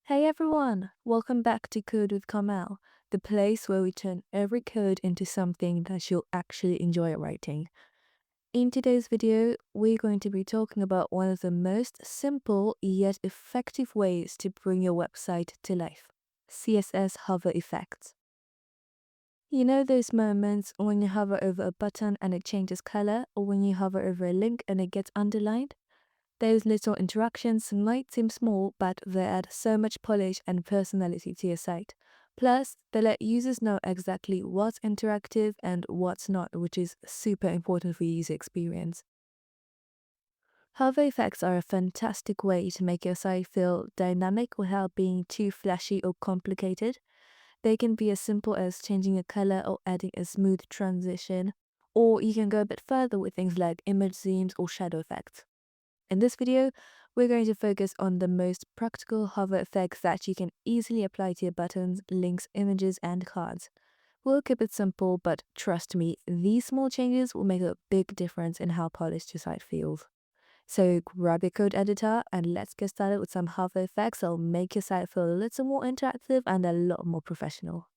Hey everyone! Welcome back to Code with Kamal, the place where we turn every code into something that you'll actually enjoy writing. In today's video, we're going to be talking about one of the most simple yet effective ways to bring your website to life: CSS Hover Effects. You know those moments when you hover over a button and it changes color, or when you hover over a link and it gets underlined? Those little interactions might seem small, but they add so much polish and personality to your site. Plus, they let users know exactly what's interactive and what's not, which is super important for user experience. Hover effects are a fantastic way to make your site feel dynamic without being too flashy or complicated. They can be as simple as changing a color or adding a smooth transition, or you can go a bit further with things like image zooms or shadow effects. In this video, we're going to focus on the most practical hover effects that you can easily apply to your buttons, links, images, and cards. We'll keep it simple, but trust me, these small changes will make a big difference in how polished your site feels. So grab your code editor and let's get started with some hover effects that'll make your site feel a little more interactive and a lot more professional.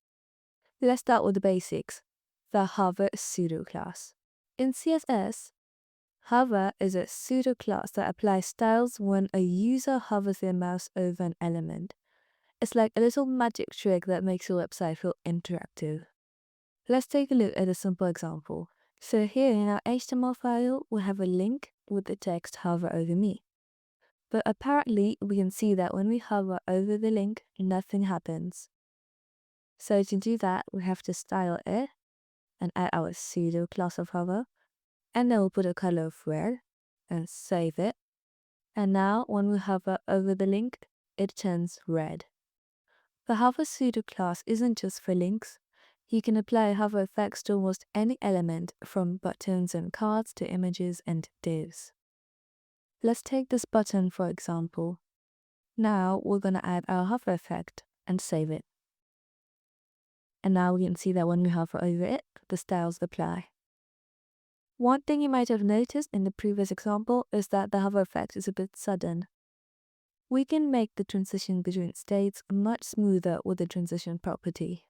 Let's start with the basics: the hover pseudo class. In CSS, hover is a pseudo class that applies styles when a user hovers their mouse over an element. It's like a little magic trick that makes your website feel interactive. Let's take a look at a simple example. So here in our HTML file, we have a link with the text hover over me. But apparently, we can see that when we hover over the link, nothing happens. So to do that, we have to style it and add our pseudo class of hover. And then we'll put a color of red and save it. And now when we hover over the link, it turns red. The hover pseudo class isn't just for links. You can apply hover effects to almost any element, from buttons and cards to images and divs. Let's take this button for example. Now we're going to add our hover effect and save it. And now we can see that when we hover over it, the styles apply. One thing you might have noticed in the previous example is that the hover effect is a bit sudden. We can make the transition between states much smoother with the transition property.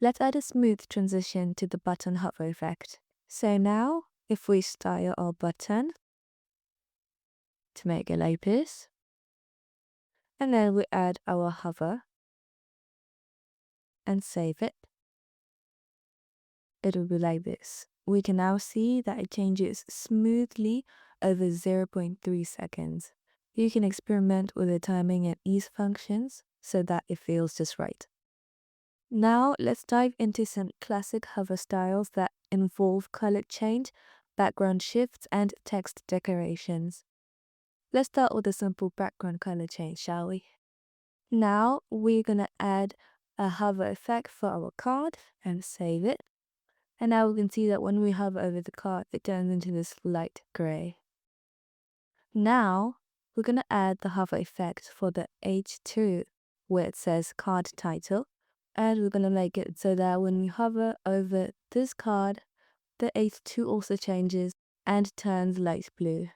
Let's add a smooth transition to the button hover effect. So now, if we style our button to make it like this, and then we add our hover and save it, it will be like this. We can now see that it changes smoothly over 0.3 seconds. You can experiment with the timing and ease functions so that it feels just right. Now let's dive into some classic hover styles that involve color change, background shifts, and text decorations. Let's start with a simple background color change, shall we? Now we're gonna add a hover effect for our card and save it. And now we can see that when we hover over the card, it turns into this light gray. Now we're gonna add the hover effect for the H2 where it says card title. And we're gonna make it so that when we hover over this card, the H2 also changes and turns light blue.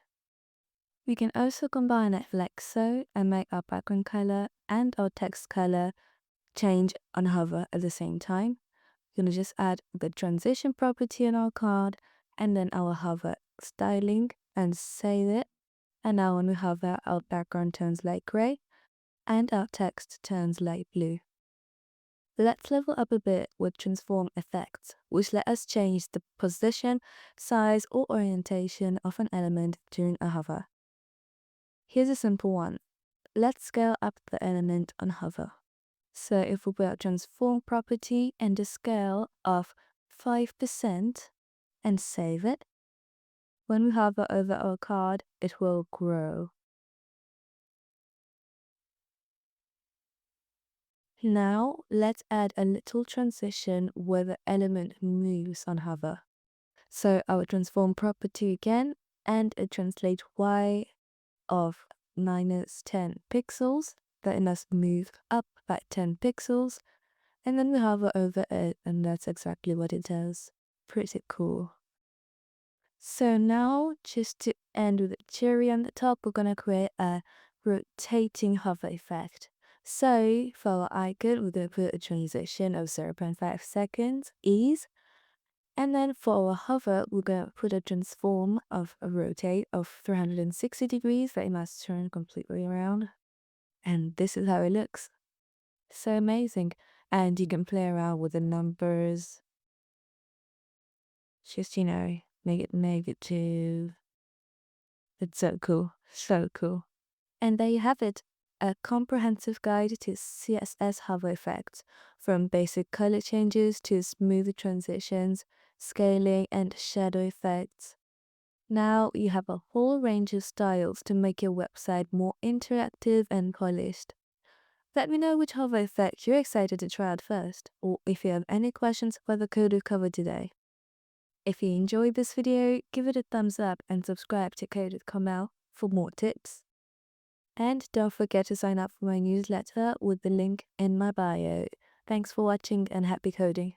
We can also combine it like so and make our background color and our text color change on hover at the same time. We're gonna just add the transition property on our card and then our hover styling and save it. And now when we hover, our background turns light gray and our text turns light blue. Let's level up a bit with transform effects, which let us change the position, size, or orientation of an element during a hover. Here's a simple one. Let's scale up the element on hover. So if we put our transform property and a scale of 5% and save it, when we hover over our card, it will grow. Now, let's add a little transition where the element moves on hover. So our transform property again, and a translate y of -10 pixels, letting us move up by 10 pixels, and then we hover over it, and that's exactly what it does. Pretty cool. So now, just to end with a cherry on the top, we're gonna create a rotating hover effect. So for our icon, we're going to put a transition of 0.5 seconds ease. And then for our hover, we're going to put a transform of a rotate of 360 degrees that it must turn completely around. And this is how it looks. So amazing. And you can play around with the numbers. Just, make it negative. It's so cool. So cool. And there you have it. A comprehensive guide to CSS Hover Effects, from basic color changes to smooth transitions, scaling, and shadow effects. Now you have a whole range of styles to make your website more interactive and polished. Let me know which hover effect you're excited to try out first, or if you have any questions about the code we've covered today. If you enjoyed this video, give it a thumbs up and subscribe to Code with Carmel for more tips. And don't forget to sign up for my newsletter with the link in my bio. Thanks for watching and happy coding.